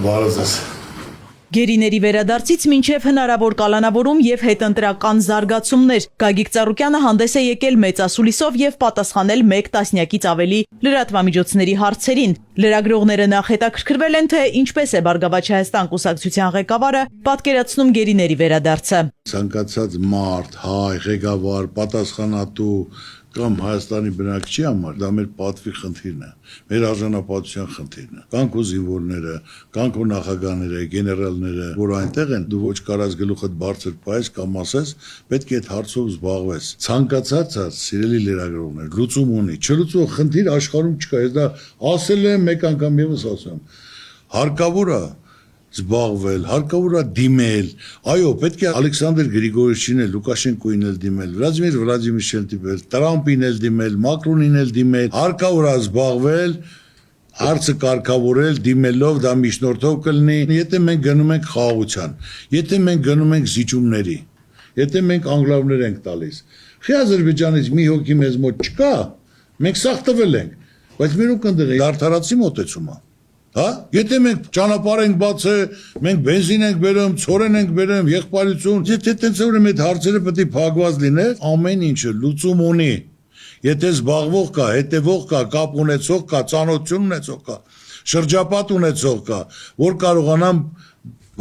Բարոզես։ Գերիների վերադարձից մինչև հնարավոր կալանավորում և հետընտրական զարգացումներ Գագիկ Ծառուկյանը հանդես է եկել մեծասուլիսով և պատասխանել 1 տասնյակից ավելի լրատվամիջոցների հարցերին։ Լրագրողները նախ հետաքրքրվել են, թե ինչպես է Բարգավաճ Հայաստան կուսակցության ղեկավարը պատկերացնում գերիների վերադարձը։ Ցանկացած մարդ, հայ, ղեկավար, պատասխանատու կամ Հայաստանի բնակչի համար դա մեր պատվի խնդիրն է, մեր արժանապատվության խնդիրն է։ Կանք ու զինվորները, կանք ու նախագահները, գեներալները, որ այնտեղ են, դու ոչ կարաս գլուխդ բարձր պայես կամ ասես, պետք է այդ հարցով զբաղվես։ Ցանկացած սիրելի լրագրողներ, լուծում ունի, չլուծող խնդիր աշխարհում չկա։ Ես դա ասել եմ մեկ անգամ եւս ասում եմ։ Հարկավոր է զբաղվել, հարկավոր է դիմել, այո, պետք է Ալեքսանդր Գրիգորիչին էլ, Լուկաշենկոին էլ դիմել, Վլադիմիր Վլադիմիրովին դիմել, Տրամպին էլ դիմել, Մակրոնին էլ դիմել, հարկավոր է զբաղվել, հարցը կարգավորել, դիմելով, դա միջնորդով կլինի, եթե մենք գնում ենք խաղաղության, եթե մենք գնում ենք զիջումների, եթե մենք անգլավներ ենք տալիս, խի Ադրբեջանից մի հոգի մեզ մոտ չկա, մենք սաղ տվել ենք, բայց մերուկ ընդեղ է արդարացի մոտեցումը։ Հա, եթե մենք ճանապարհ ենք բացել, մենք բենզին ենք բերում, ցորեն ենք բերում, եղբայրություն, եթե տենց որ այդ հարցերը պետք է փակված լինեն, ամեն ինչը լուծում ունի։ Եթե զբաղվող կա, հետևող կա, կապ ունեցող կա, ծանոթություն ունեցող կա, շրջապատ ունեցող կա, որ կարողանան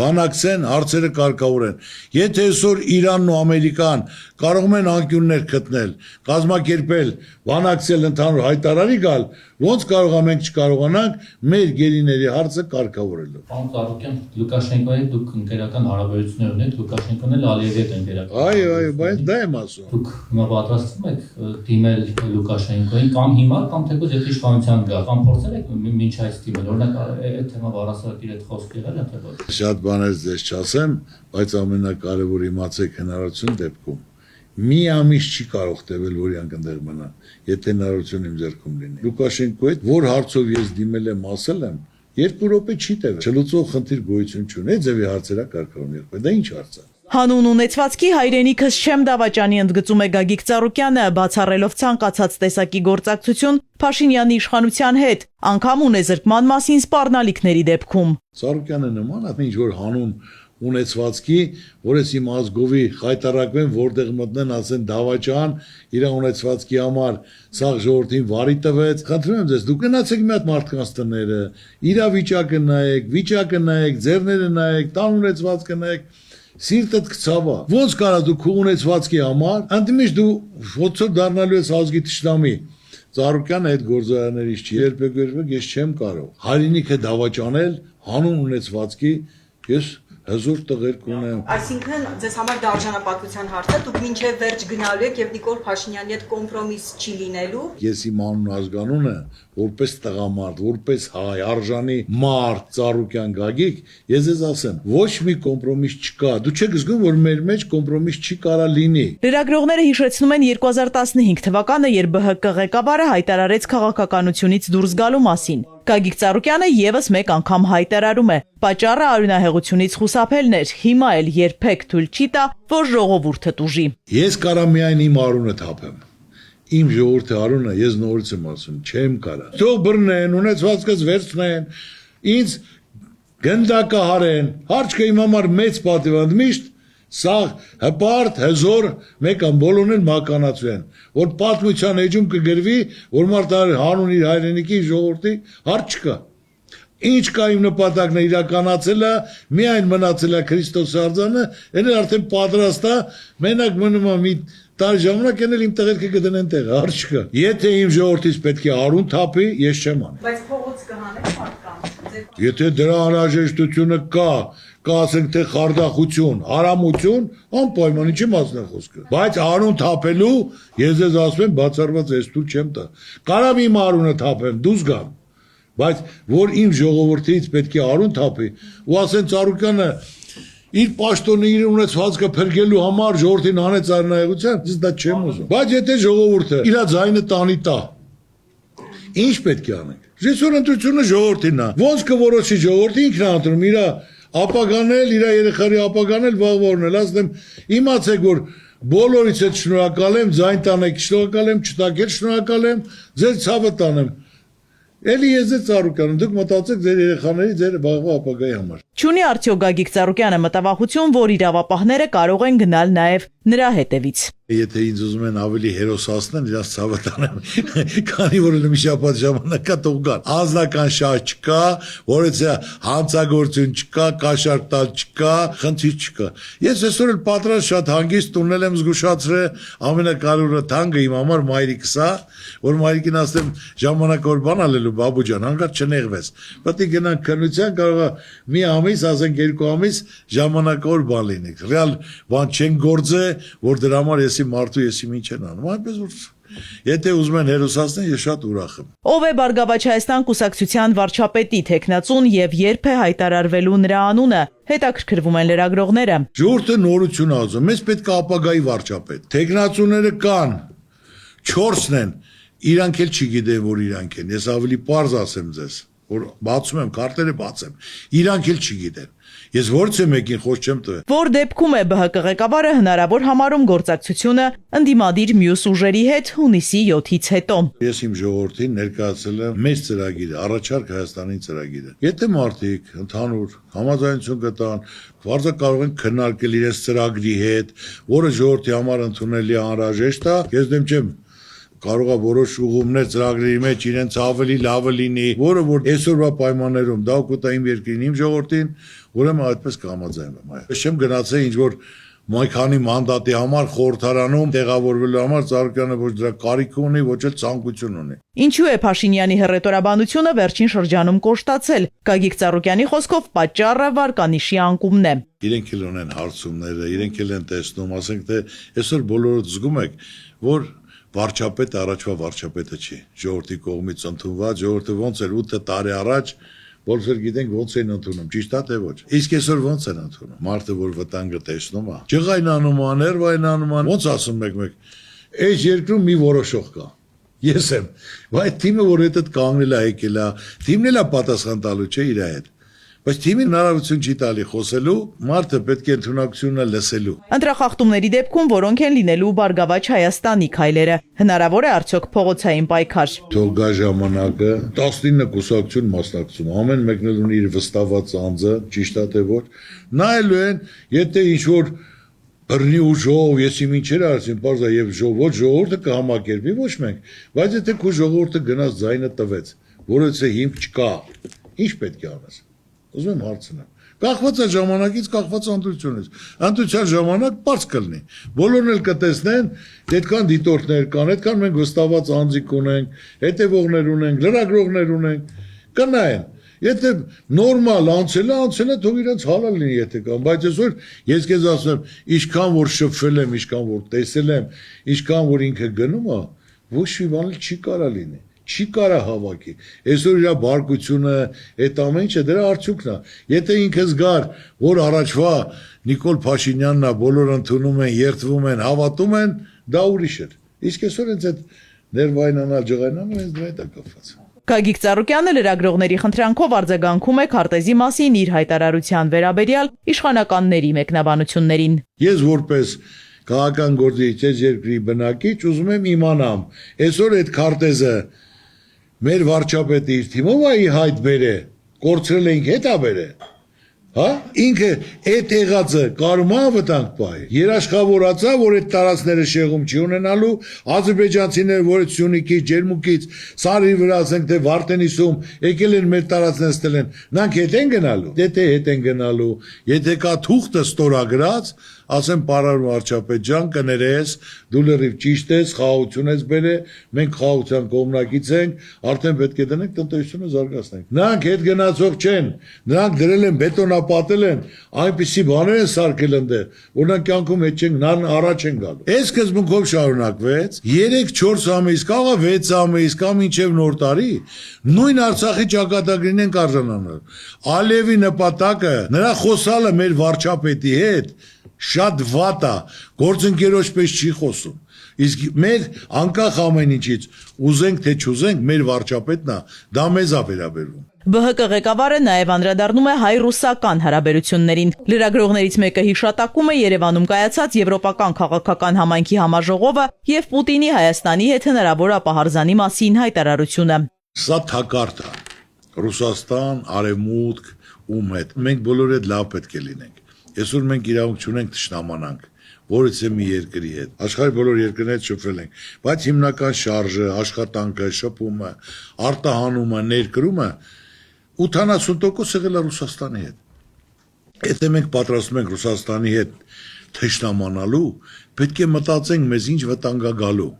բանակցեն, հարցերը կարգավորեն։ Եթե այսօր Իրանն ու Ամերիկան կարող են անկյուններ գտնել, կազմակերպել, բանակցել, ընդհանուր հայտարարի գալ, ոնց կարող ենք չկարողանանք մեր գերիների հարցը կարգավորելու։ Պարոն Ծառուկյան, Լուկաշենկոյի դուք ընկերական հարաբերություններ ունեք, Լուկաշենկոն էլ Ալիևի հետ ընկերական։ Այո, բայց դա եմ ասում։ Դուք հիմա պատրաստվում եք դիմել Լուկաշենկոյին կամ հիմա, կամ թեկուզ եթե իշխանության գա, կամ փորձել եք մինչ այս դիմել, օրինակ այդ թեմա առասարակիր հետ խոսք եղել է թե ոչ։ Շատ բաներ ձեզ չասեմ, բայց ամենակարևորը իմացեք հնարավորություն դեպքում մի ամիս չի կարող տևել, որ իրանք այնտեղ մնան, եթե հնարավորություն իմ ձեռքում լինի։ Լուկաշենկոյի հետ որ հարցով ես դիմել եմ, ասել եմ, 2 րոպե չի տևել։ Չլուծող խնդիր գոյություն չունի, այդ ձևի հարցերա կարգավորում եղբայր, դա ինչ հարց է։ Հանուն ունեցվածքի հայրենիքս չեմ դավաճանի ընդգծում է Գագիկ Ծառուկյանը, բացառելով ցանկացած տեսակի գործակցություն Փաշինյանի իշխանության հետ, անգամ ունեզրկման մասին սպառնալիքների դեպքում։ Ծառուկյանը նման է ինչ որ հանուն ունեցվածքի, որ ես իմ ազգովի խայտարակվեն, որտեղ մտնեն, ասեն դավաճան, իր ունեցվածքի համար սաղ ժողովրդին վարի տվեց։ Խնդրում եմ ձեզ, դուք գնացեք մի հատ մարդկանց տները, իրավիճակը նայեք, վիճակը նայեք, ձեռները նայեք, տան ունեցվածքը նայեք, սիրտդ կցավա։ Ոնց կարա դու քո ունեցվածքի համար, ընդմիշտ դու ոնց դառնալու ես ազգի թշնամի։ Ծառուկյանը այդ գործարաններից չի երբեք ես չեմ կարող։ Հայրենիքը դավաճանել հանուն ունեցվածքի ես հզոր տղեր կունեմ։ Այսինքն ձեզ համար դա արժանապատվության հարց է, դուք մինչև վերջ գնալու եք եւ Նիկոլ Փաշինյանի հետ կոմպրոմիս չի լինելու։ Ես իմ անուն ազգանունը որպես տղամարդ, որպես հայ, արժանի մարդ, Ծառուկյան Գագիկ, ես ձեզ ասեմ, ոչ մի կոմպրոմիս չկա։ Դու չեք զգում, որ մեր մեջ կոմպրոմիս չի կարա լինի։ Լրագրողները հիշեցնում են 2015 թվականը, երբ ԲՀԿ ղեկավարը հայտարարեց քաղաքականությունից դուրս գալու մասին։ Գագիկ Ծառուկյանը եւս մեկ անգամ հայտարարում է. պատճառը արյունահեղությունից խուսափելն էր, հիմա էլ երբեք թույլ չի տա, որ ժողովուրդը տուժի։ Ես կարա միայն իմ արունը թափեմ։ Իմ ժողովրդի արունը ես նորից եմ ասում, չեմ կարա։ Թող բռնեն, ունեցվածքս վերցնեն, ինձ գնդակահարեն, հարց կա իմ համար մեծ պատիվ ընդմիշտ սաղ հպարտ, հզոր, մեկ ամբոլոն էլ մականացվեն, որ պատմության էջում կգրվի, որ մարդար հանուն իր հայրենիքի ժողովրդի հարց չկա։ Ինչ կա իմ նպատակն է իրականացել է, միայն մնացել է Քրիստոս արձանը, այն արդեն պատրաստ է, մենակ մնում է մի տարի ժամանակ են իմ տղերքը կդնեն տեղը, հարց չկա։ Եթե իմ ժողովրդից պետք է արուն թափի, ես չեմ անի։ Բայց փողոց կհանեք մարդկանց։ Եթե դրա անհրաժեշտությունը կա, ասենք թե խարդախություն, հարամություն, անպայման ինչի մասն է խոսքը։ Բայց արուն թափելու ես ձեզ ասում եմ բացառված ես դու չեմ տա։ Կարամ իմ արունը թափեմ, դուս գամ։ Բայց որ իմ ժողովրդից պետք է արուն թափի, ու ասեն Ծառուկյանը իր պաշտոնը իր ունեցվածքը փրկելու համար ժողովրդին հանեց արնայողության, ես դա չեմ ուզում։ Բայց եթե ժողովուրդը իր ձայնը տանի տա, ինչ պետք է անենք։ Այսօր ընտրությունը ժողովրդին է։ Ոնց կորոշի ժողովուրդը ինքն է ընտրում իր ապագանել, իր երեխայի ապագանել, վաղվորնել, ասեմ, իմացեք, որ բոլորից հետ շնորհակալ եմ, ձայն տանեք, շնորհակալ եմ, չտակել շնորհակալ եմ, ձեր ցավը տանեմ։ Էլի ես ձեր Ծառուկյանը, դուք մտածեք ձեր երեխաների, ձեր վաղվա ապագայի համար։ Չունի արդյոք Գագիկ Ծառուկյանը մտավախություն, որ իրավապահները կարող են գնալ նաև նրա հետևից։ Եթե ինձ ուզում են ավելի հերոսացնել, իրաց ցավը տանեմ, քանի որ մի շաբաթ ժամանակա թող գան։ Անձնական շահ չկա, որովհետեւ հանցագործություն չկա, կաշառք տալ չկա, խնդիր չկա։ Ես այսօր էլ պատրաստ շատ հանգիստ տունել եմ զգուշացրել, ամենակարևորը թանկը իմ համար մայրիկս է, որ մայրիկին ասեմ ժամանակավոր բան ալելու բաբուջան, հանկարծ չնեղվես։ Պետք է գնանք քննության, կարող է մի ամիս, ասենք 2 ամիս ժամանակավոր բան լինի։ Ռեալ բան չեն գործե, որ դրա համար ես մարդու եսի ինչ են անում, այնպես որ եթե ուզում են հերոսացնել, ես շատ ուրախ եմ։ Ով է Բարգավաճ Հայաստան կուսակցության վարչապետի թեկնածուն եւ երբ է հայտարարվելու նրա անունը, հետաքրքրվում են լրագրողները։ Ժողովուրդը նորություն ազում, մեզ պետք է ապագայի վարչապետ։ Թեկնածուները կան, 4-ն են, իրանք էլ չգիտեն, որ իրանք են։ Ես ավելի պարզ ասեմ ձեզ, որ բացում եմ, քարտերը բացեմ, իրանք էլ չգիտեն։ Ես որից եմ եկին խոս չեմ տվել։ Որ դեպքում է ԲՀԿ ղեկավարը հնարավոր համարում գործակցությունը ընդդիմադիր մյուս ուժերի հետ հունիսի 7-ից հետո։ Ես իմ ժողովրդին ներկայացրել եմ մեծ ծրագիրը, առաջարկ Հայաստանի ծրագիրը։ Եթե մարդիկ ընդհանուր համաձայնություն գտան, բարձր կարող են քննարկել իրենց ծրագրի հետ, որը ժողովրդի համար ընդունելի անհրաժեշտ է, ես դեմ չեմ կարող է որոշ ուղումներ ծրագրերի մեջ իրենց ավելի լավը լինի, որը որ այսօրվա պայմաններում դա օգուտ է իմ երկրին, իմ ժողովրդին, ուրեմն այդպես կհամաձայնվեմ։ Ես չեմ գնացել ինչ որ մայքանի մանդատի համար խորհրդարանում տեղավորվելու համար Ծառուկյանը ոչ դրա կարիք ունի, ոչ էլ ցանկություն ունի։ Ինչու է Փաշինյանի հռետորաբանությունը վերջին շրջանում կոշտացել։ Գագիկ Ծառուկյանի խոսքով պատճառը վարկանիշի անկումն է։ Իրենք էլ ունեն հարցումները, իրենք էլ են տեսնում, ասենք թե այսօր բոլորը զգում եք, որ վարչապետը առաջվա վարչապետը չի, ժողովրդի կողմից ընդունված, ժողովուրդը ոնց էր 8 տարի առաջ, բոլորը գիտենք ոնց են ընդունում, ճիշտ է թե ոչ։ Իսկ այսօր ոնց են ընդունում։ Մարդը որ վտանգը տեսնում է, ջղայնանում է, ներվայնանում է, ոնց ասում եք, այս երկրում մի որոշող կա։ Ես եմ, բայց թիմը որ հետդ կանգնել է եկել է, թիմն էլ է պատասխան տալու չէ իր հետ։ Բայց թիմին հնարավորություն չի տալի խոսելու, մարդը պետք է ընդունակությունը լսելու։ Ընտրախախտումների դեպքում որոնք են լինելու Բարգավաճ Հայաստանի քայլերը, հնարավոր է արդյոք փողոցային պայքար։ Թող գա ժամանակը, 19 կուսակցություն մասնակցում, ամեն մեկն էլ ունի իր վստահված անձը, ճիշտ է թե ոչ։ Նայելու են, եթե ինչ որ բռնի ուժով, ես իմ ինչեր արեցին, բարձա եւ ոչ ժողովուրդը կհամակերպի, ոչ մենք, բայց եթե քո ժողովուրդը գնաց ձայնը տվեց, որովհետեւ հիմք չկա, ինչ պետք է անես։ Ուզում եմ հարցնեմ։ Կախված է ժամանակից, կախված ընտրությունից։ Ընտրության ժամանակ բարձ կլինի։ Բոլորն էլ կտեսնեն, այդքան դիտորդներ կան, այդքան մենք վստահված անձիկ ունենք, հետևողներ ունենք, լրագրողներ ունենք, կնայեն։ Եթե նորմալ անցել է, թող իրենց հալալ լինի, եթե կան, բայց այսօր ես քեզ ասում եմ, ինչքան որ շփվել եմ, ինչքան որ տեսել եմ, ինչքան որ ինքը գնում է, ոչ մի բան չի կարա լինի։ Չի կարա հավաքի։ Այսօր իր բարկությունը, այդ ամեն ինչը դրա արդյունքն է։ Եթե ինքը զգար, որ առաջվա Նիկոլ Փաշինյանն է, բոլորը ընդունում են, երդվում են, հավատում են, դա ուրիշ էր։ Իսկ այսօր հենց այդ ներվայնանալ, ջղայնանալ հենց դրա հետ է կապված։ Գագիկ Ծառուկյանը լրագրողների խնդրանքով արձագանքում է քարտեզի մասին իր հայտարարության վերաբերյալ իշխանականների մեկնաբանություններին։ Ես որպես քաղաքական գործիչ այս երկրի բնակիչ ուզում եմ իմանամ, այսօր այդ քարտեզը մեր վարչապետը իր թիմով է հայտ բերե, կորցրել ենք հետա բերե, հա, ինքը այդ եղածը կարում է վտանգ պահի, երաշխավորացա, որ այդ տարածքները շեղում չի ունենալու, ադրբեջանցիները, որ այդ Սյունիքից, Ջերմուկից, Սարի վրա ասենք թե Վարդենիսում եկել են մեր տարածքներ ստել են, նրանք հետ են գնալու, եթե հետ են գնալու, եթե կա թուղթը ստորագրած, ասեմ պարարում վարչապետ ջան, կներես, դու լրիվ ճիշտ ես, խաղաղություն ես բերե, մենք խաղաղության կողմնակից ենք, արդեն պետք է դնենք տնտեսությունը զարգացնենք։ Նրանք հետ գնացող չեն, նրանք դրել են բետոնապատել են, այնպիսի բաներ են սարքել ընդեղ, որ նրանք կյանքում հետ չեն, նրան առաջ են գալու։ Այս սկզբունքով շարունակվեց 3-4 ամիս, կաղա 6 ամիս, կամ մինչև նոր տարի, նույն Արցախի ճակատագրին են արժանանալ։ Ալիևի նպատակը, նրա խոսալը մեր վարչապետի հետ շատ վատ է, գործընկերոջ պես չի խոսում։ Իսկ մեր անկախ ամեն ինչից ուզենք թե չուզենք, մեր վարչապետն է, դա մեզ է վերաբերվում։ ԲՀԿ ղեկավարը նաև անդրադառնում է հայ-ռուսական հարաբերություններին։ Լրագրողներից մեկը հիշատակում է Երևանում կայացած Եվրոպական քաղաքական համայնքի համաժողովը եւ Պուտինի Հայաստանի հետ հնարավոր ապահարզանի մասին հայտարարությունը։ Սա թակարդ է։ Ռուսաստան, Արևմուտք, ում հետ։ Մենք բոլորը հետ լավ պետք է լինենք։ Այսօր մենք իրավունք չունենք թշնամանանք, որից է մի երկրի հետ։ Աշխարհի բոլոր երկրների հետ շփվել ենք, բայց հիմնական շարժը, աշխատանքը, շփումը, արտահանումը, ներկրումը 80% եղել է Ռուսաստանի հետ։ Եթե մենք պատրաստում ենք Ռուսաստանի հետ թշնամանալու, պետք է մտածենք մեզ ինչ վտանգ է գալու։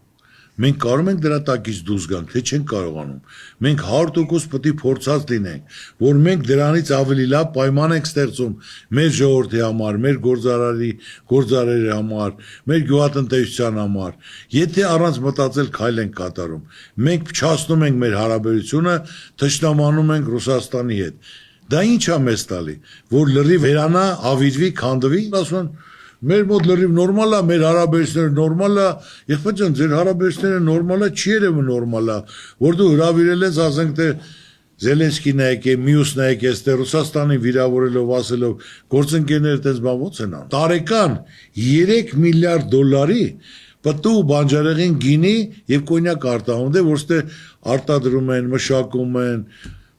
Մենք կարող ենք դրա տակից դուրս գանք, թե չենք կարողանում։ Մենք 100% պետք է փորձած լինենք, որ մենք դրանից ավելի լավ պայման ենք ստեղծում մեր ժողովրդի համար, մեր գործարարի համար, մեր գյուղատնտեսության համար։ Եթե առանց մտածել քայլ ենք կատարում, մենք փչացնում ենք մեր հարաբերությունը, թշնամանում ենք Ռուսաստանի հետ։ Դա ինչ է մեզ տալի, որ լրիվ վերանա, ավիրվի, քանդվի, ասում են մեր մոտ լրիվ նորմալ է, մեր հարաբերությունները նորմալ է, եղբայր ջան, ձեր հարաբերությունները նորմալ է, չի երևում նորմալ է, որ դու հրավիրել ես, ասենք թե Զելենսկին է եկել, մյուսն է եկել, այստեղ Ռուսաստանին վիրավորելով, ասելով, գործընկերները այդպես բան ո՞նց են անում։ Տարեկան 3 միլիարդ դոլարի պտու բանջարեղեն գինի եւ կոնյակ արտահանում, որ ստե արտադրում են, մշակում են,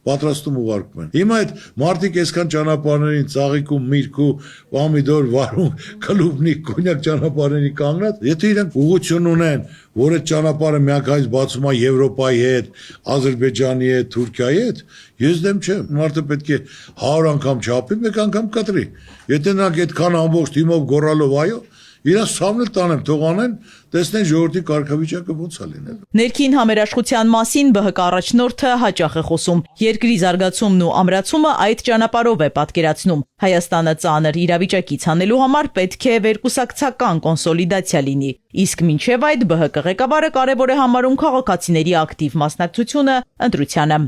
պատրաստում ուղարկում են։ Հիմա այդ մարդիկ այսքան ճանապարհներին ծաղիկում, միրգու, պամիդոր, վարում, կլուբնի, կոնյակ ճանապարհների կանգնած, եթե իրենք ուղղություն ունեն, որ այդ ճանապարհը միանգամից բացում է Եվրոպայի հետ, Ադրբեջանի հետ, Թուրքիայի հետ, ես դեմ չեմ։ Մարդը պետք է 100 անգամ չափի, մեկ անգամ կտրի։ Եթե նրանք այդքան ամբողջ թիմով գոռալով այո, իրաց ցավն էլ տանեմ, թող անեն, տեսնեն ժողովրդի կարգավիճակը ոնց է լինել։ Ներքին համերաշխության մասին ԲՀԿ առաջնորդը հաճախ է խոսում։ Երկրի զարգացումն ու ամրացումը այդ ճանապարհով է պատկերացնում։ Հայաստանը ծանր իրավիճակից հանելու համար պետք է վերկուսակցական կոնսոլիդացիա լինի։ Իսկ մինչև այդ ԲՀԿ ղեկավարը կարևոր է համարում քաղաքացիների ակտիվ մասնակցությունը ընտրությանը։